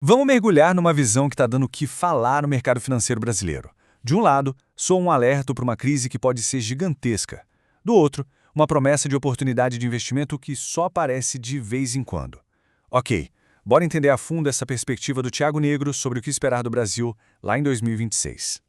Vamos mergulhar numa visão que está dando o que falar no mercado financeiro brasileiro. De um lado, sou um alerta para uma crise que pode ser gigantesca. Do outro, uma promessa de oportunidade de investimento que só aparece de vez em quando. Ok, bora entender a fundo essa perspectiva do Thiago Negro sobre o que esperar do Brasil lá em 2026.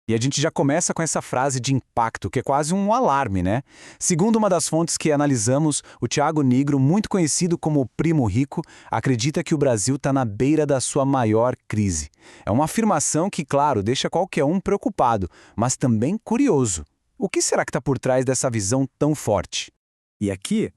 E a gente já começa com essa frase de impacto, que é quase um alarme, né? Segundo uma das fontes que analisamos, o Thiago Negro, muito conhecido como o Primo Rico, acredita que o Brasil está na beira da sua maior crise. É uma afirmação que, claro, deixa qualquer um preocupado, mas também curioso. O que será que está por trás dessa visão tão forte? E aqui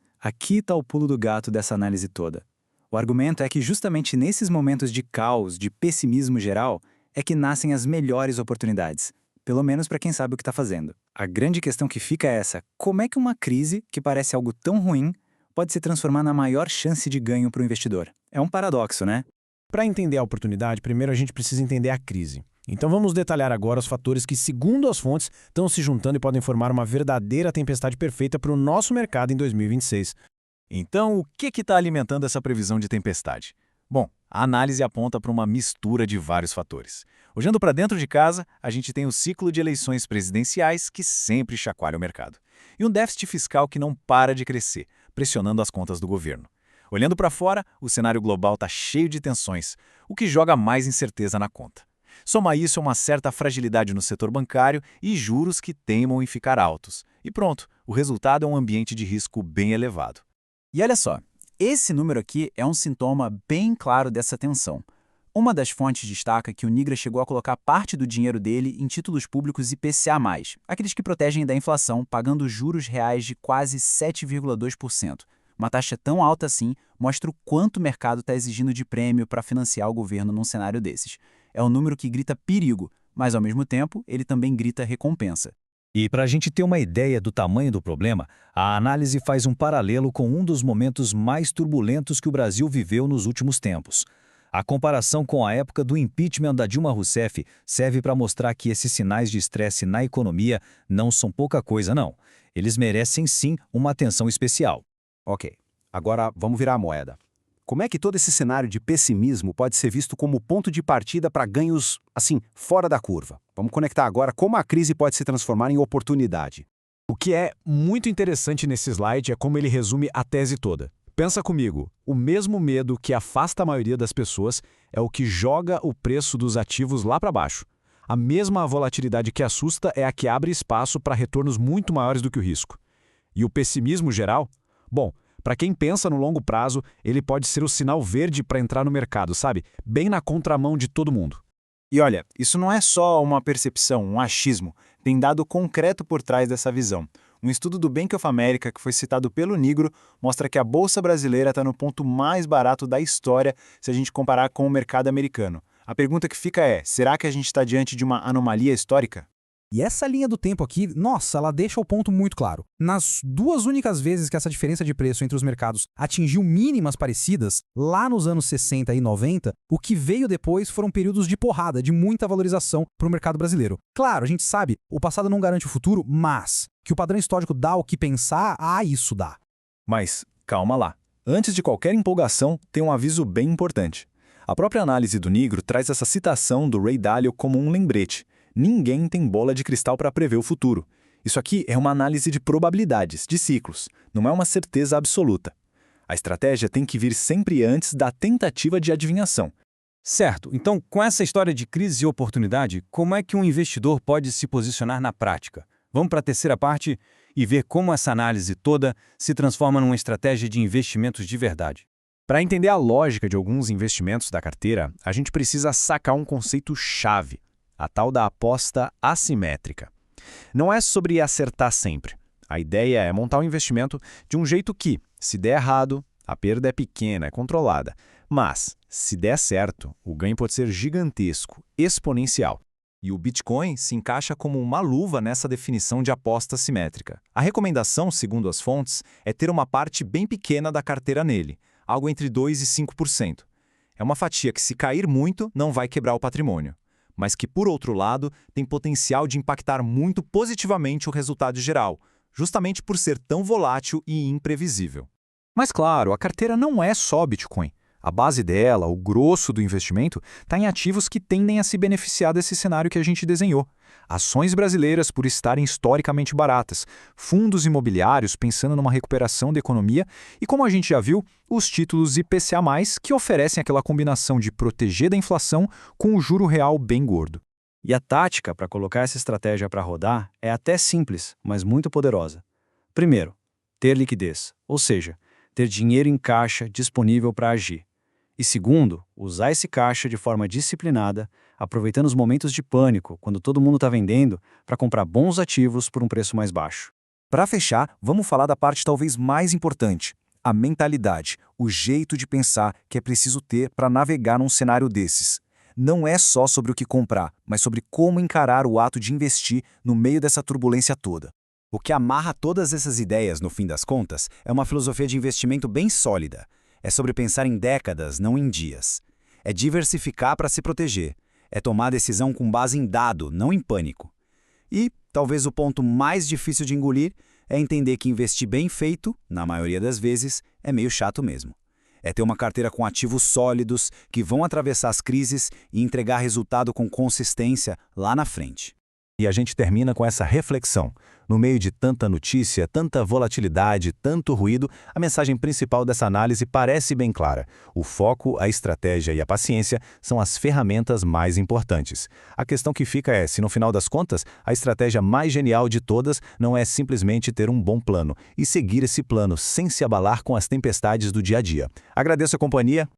está o pulo do gato dessa análise toda. O argumento é que justamente nesses momentos de caos, de pessimismo geral, é que nascem as melhores oportunidades. Pelo menos para quem sabe o que está fazendo. A grande questão que fica é essa: como é que uma crise, que parece algo tão ruim, pode se transformar na maior chance de ganho para o investidor? É um paradoxo, né? Para entender a oportunidade, primeiro a gente precisa entender a crise. Então vamos detalhar agora os fatores que, segundo as fontes, estão se juntando e podem formar uma verdadeira tempestade perfeita para o nosso mercado em 2026. Então, o que está alimentando essa previsão de tempestade? Bom, a análise aponta para uma mistura de vários fatores. Olhando para dentro de casa, a gente tem o ciclo de eleições presidenciais que sempre chacoalha o mercado. E um déficit fiscal que não para de crescer, pressionando as contas do governo. Olhando para fora, o cenário global está cheio de tensões, o que joga mais incerteza na conta. Soma isso a uma certa fragilidade no setor bancário e juros que teimam em ficar altos. E pronto, o resultado é um ambiente de risco bem elevado. E olha só, esse número aqui é um sintoma bem claro dessa tensão. Uma das fontes destaca que o Nigra chegou a colocar parte do dinheiro dele em títulos públicos IPCA+, aqueles que protegem da inflação, pagando juros reais de quase 7,2%. Uma taxa tão alta assim mostra o quanto o mercado está exigindo de prêmio para financiar o governo num cenário desses. É um número que grita perigo, mas ao mesmo tempo ele também grita recompensa. E para a gente ter uma ideia do tamanho do problema, a análise faz um paralelo com um dos momentos mais turbulentos que o Brasil viveu nos últimos tempos. A comparação com a época do impeachment da Dilma Rousseff serve para mostrar que esses sinais de estresse na economia não são pouca coisa, não. Eles merecem sim uma atenção especial. Ok, agora vamos virar a moeda. Como é que todo esse cenário de pessimismo pode ser visto como ponto de partida para ganhos, assim, fora da curva? Vamos conectar agora como a crise pode se transformar em oportunidade. O que é muito interessante nesse slide é como ele resume a tese toda. Pensa comigo, o mesmo medo que afasta a maioria das pessoas é o que joga o preço dos ativos lá para baixo. A mesma volatilidade que assusta é a que abre espaço para retornos muito maiores do que o risco. E o pessimismo geral? Bom, para quem pensa no longo prazo, ele pode ser o sinal verde para entrar no mercado, sabe? Bem na contramão de todo mundo. E olha, isso não é só uma percepção, um achismo. Tem dado concreto por trás dessa visão. Um estudo do Bank of America, que foi citado pelo Nigro, mostra que a Bolsa Brasileira está no ponto mais barato da história se a gente comparar com o mercado americano. A pergunta que fica é, será que a gente está diante de uma anomalia histórica? E essa linha do tempo aqui, nossa, ela deixa o ponto muito claro. Nas duas únicas vezes que essa diferença de preço entre os mercados atingiu mínimas parecidas, lá nos anos 60 e 90, o que veio depois foram períodos de porrada, de muita valorização para o mercado brasileiro. Claro, a gente sabe, o passado não garante o futuro, mas que o padrão histórico dá o que pensar, isso dá. Mas, calma lá. Antes de qualquer empolgação, tem um aviso bem importante. A própria análise do Nigro traz essa citação do Ray Dalio como um lembrete. Ninguém tem bola de cristal para prever o futuro. Isso aqui é uma análise de probabilidades, de ciclos, não é uma certeza absoluta. A estratégia tem que vir sempre antes da tentativa de adivinhação. Certo, então com essa história de crise e oportunidade, como é que um investidor pode se posicionar na prática? Vamos para a terceira parte e ver como essa análise toda se transforma numa estratégia de investimentos de verdade. Para entender a lógica de alguns investimentos da carteira, a gente precisa sacar um conceito-chave. A tal da aposta assimétrica. Não é sobre acertar sempre. A ideia é montar um investimento de um jeito que, se der errado, a perda é pequena, é controlada. Mas, se der certo, o ganho pode ser gigantesco, exponencial. E o Bitcoin se encaixa como uma luva nessa definição de aposta assimétrica. A recomendação, segundo as fontes, é ter uma parte bem pequena da carteira nele, algo entre 2% e 5%. É uma fatia que, se cair muito, não vai quebrar o patrimônio, mas que, por outro lado, tem potencial de impactar muito positivamente o resultado geral, justamente por ser tão volátil e imprevisível. Mas claro, a carteira não é só Bitcoin. A base dela, o grosso do investimento, está em ativos que tendem a se beneficiar desse cenário que a gente desenhou. Ações brasileiras por estarem historicamente baratas, fundos imobiliários pensando numa recuperação da economia e, como a gente já viu, os títulos IPCA+, que oferecem aquela combinação de proteger da inflação com o juro real bem gordo. E a tática para colocar essa estratégia para rodar é até simples, mas muito poderosa. Primeiro, ter liquidez, ou seja, ter dinheiro em caixa disponível para agir. E segundo, usar esse caixa de forma disciplinada, aproveitando os momentos de pânico, quando todo mundo está vendendo, para comprar bons ativos por um preço mais baixo. Para fechar, vamos falar da parte talvez mais importante, a mentalidade, o jeito de pensar que é preciso ter para navegar num cenário desses. Não é só sobre o que comprar, mas sobre como encarar o ato de investir no meio dessa turbulência toda. O que amarra todas essas ideias, no fim das contas, é uma filosofia de investimento bem sólida. É sobre pensar em décadas, não em dias. É diversificar para se proteger. É tomar decisão com base em dado, não em pânico. E, talvez o ponto mais difícil de engolir, é entender que investir bem feito, na maioria das vezes, é meio chato mesmo. É ter uma carteira com ativos sólidos, que vão atravessar as crises e entregar resultado com consistência lá na frente. E a gente termina com essa reflexão. No meio de tanta notícia, tanta volatilidade, tanto ruído, a mensagem principal dessa análise parece bem clara. O foco, a estratégia e a paciência são as ferramentas mais importantes. A questão que fica é se, no final das contas, a estratégia mais genial de todas não é simplesmente ter um bom plano e seguir esse plano sem se abalar com as tempestades do dia a dia. Agradeço a companhia